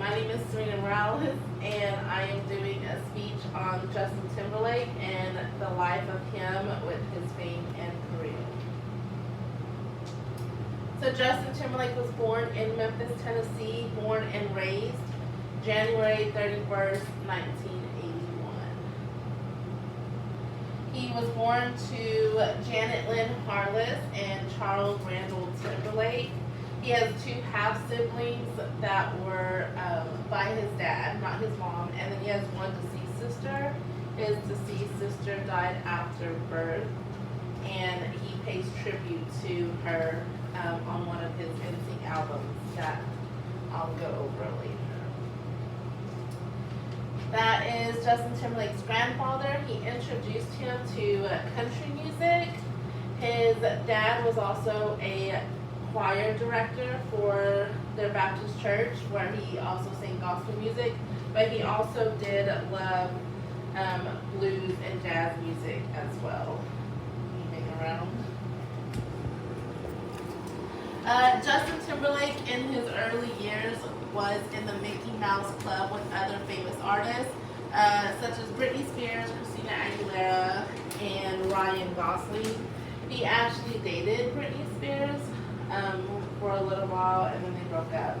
My name is Serena Morales, and I am doing a speech on Justin Timberlake and the life of him with his fame and career. So Justin Timberlake was born in Memphis, Tennessee, born and raised January 31st, 1981. He was born to Janet Lynn Harless and Charles Randall Timberlake. He has two half-siblings that were by his dad, not his mom, and then he has one deceased sister. His deceased sister died after birth, and he pays tribute to her on one of his NSYNC albums that I'll go over later. That is Justin Timberlake's grandfather. He introduced him to country music. His dad was also a choir director for their Baptist church, where he also sang gospel music, but he also did love blues and jazz music as well. Moving around. Justin Timberlake in his early years was in the Mickey Mouse Club with other famous artists, such as Britney Spears, Christina Aguilera, and Ryan Gosling. He actually dated Britney Spears for a little while, and then they broke up.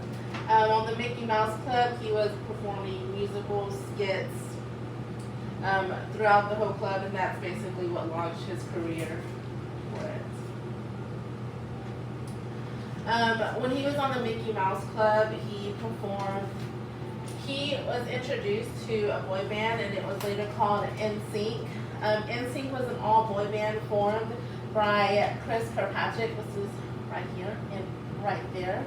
On the Mickey Mouse Club, he was performing musical skits throughout the whole club, and that's basically what launched his career for it. When he was on the Mickey Mouse Club, he performed. He was introduced to a boy band, and it was later called NSYNC. NSYNC was an all-boy band formed by Chris Kirkpatrick, which is right here and right there.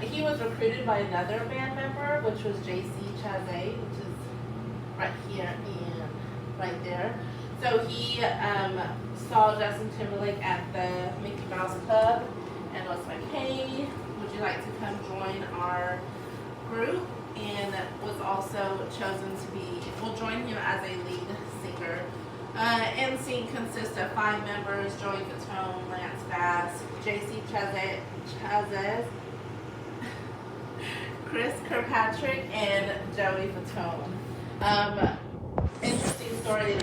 He was recruited by another band member, which was J.C. Chazé, which is right here and right there. So he saw Justin Timberlake at the Mickey Mouse Club and was like, "Hey, would you like to come join our group?" And was also chosen to be, will join him as a lead singer. NSYNC consists of 5 members: Joey Fatone, Lance Bass, J.C. Chazez, Chris Kirkpatrick, and Joey Fatone. Interesting story,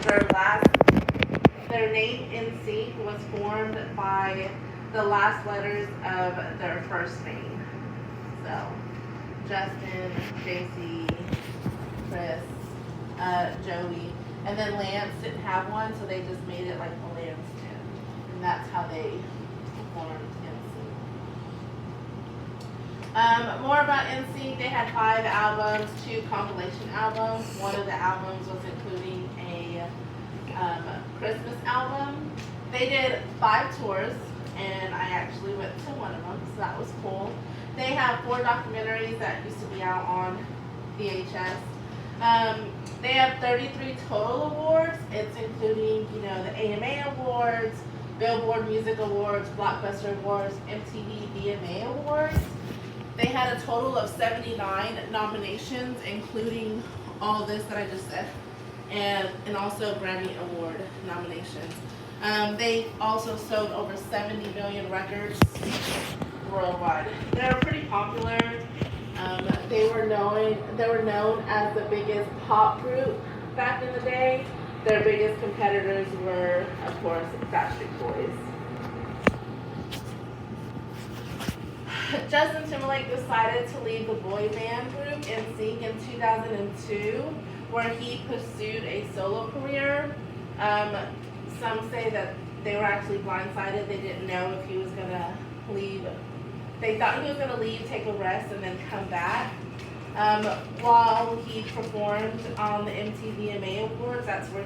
their name NSYNC was formed by the last letters of their first name. So, Justin, JC, Chris, Joey, and then Lance didn't have one, so they just made it like the Lance did. And that's how they formed NSYNC. More about NSYNC, they had 5 albums, 2 compilation albums. One of the albums was including a Christmas album. They did 5 tours, and I actually went to one of them, so that was cool. They have 4 documentaries that used to be out on VHS. They have 33 total awards. It's including, the AMA Awards, Billboard Music Awards, Blockbuster Awards, MTV VMA Awards. They had a total of 79 nominations, including all this that I just said, and also Grammy Award nominations. They also sold over 70 million records worldwide. They're pretty popular. They were known as the biggest pop group back in the day. Their biggest competitors were, of course, Backstreet Boys. Justin Timberlake decided to leave the boy band group NSYNC in 2002, where he pursued a solo career. Some say that they were actually blindsided. They didn't know if he was going to leave. They thought he was going to leave, take a rest, and then come back. While he performed on the MTV Awards, that's where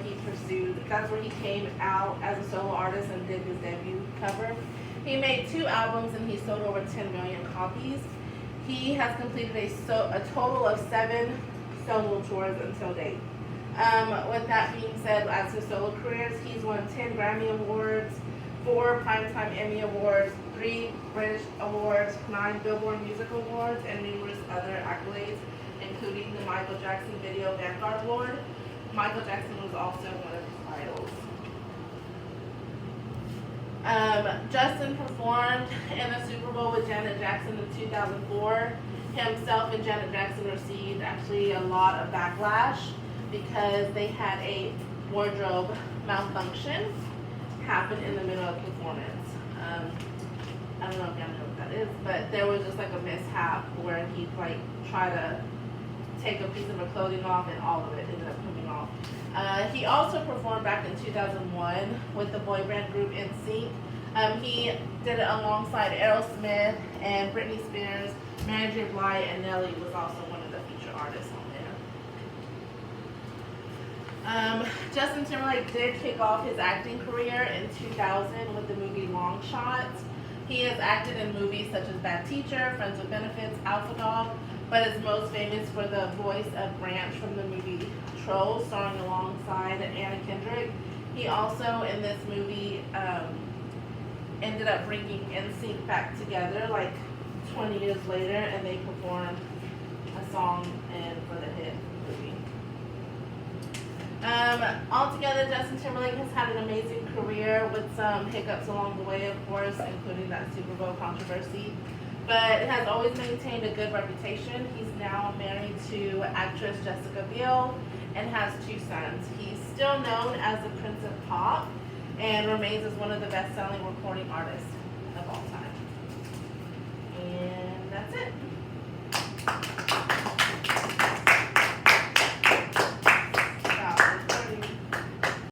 he came out as a solo artist and did his debut cover. He made 2 albums and he sold over 10 million copies. He has completed a total of 7 solo tours until date. With that being said, as his solo careers, he's won 10 Grammy Awards, 4 Primetime Emmy Awards, 3 British Awards, 9 Billboard Music Awards, and numerous other accolades, including the Michael Jackson Video Vanguard Award. Michael Jackson was also one of his idols. Justin performed in the Super Bowl with Janet Jackson in 2004. Himself and Janet Jackson received actually a lot of backlash because they had a wardrobe malfunction happen in the middle of performance. I don't know if y'all know what that is, but there was just like a mishap where he like tried to take a piece of her clothing off and all of it ended up coming off. He also performed back in 2001 with the boy band group NSYNC. He did it alongside Aerosmith and Britney Spears. Mary J. Blige and Nelly was also one of the featured artists on there. Justin Timberlake did kick off his acting career in 2000 with the movie Long Shots. He has acted in movies such as Bad Teacher, Friends with Benefits, Alpha Dog, but is most famous for the voice of Branch from the movie Trolls, starring alongside Anna Kendrick. He also, in this movie, ended up bringing NSYNC back together like 20 years later, and they performed a song for the hit movie. Altogether, Justin Timberlake has had an amazing career with some hiccups along the way, of course, including that Super Bowl controversy, but has always maintained a good reputation. He's now married to actress Jessica Biel and has 2 sons. He's still known as the Prince of Pop and remains as one of the best-selling recording artists.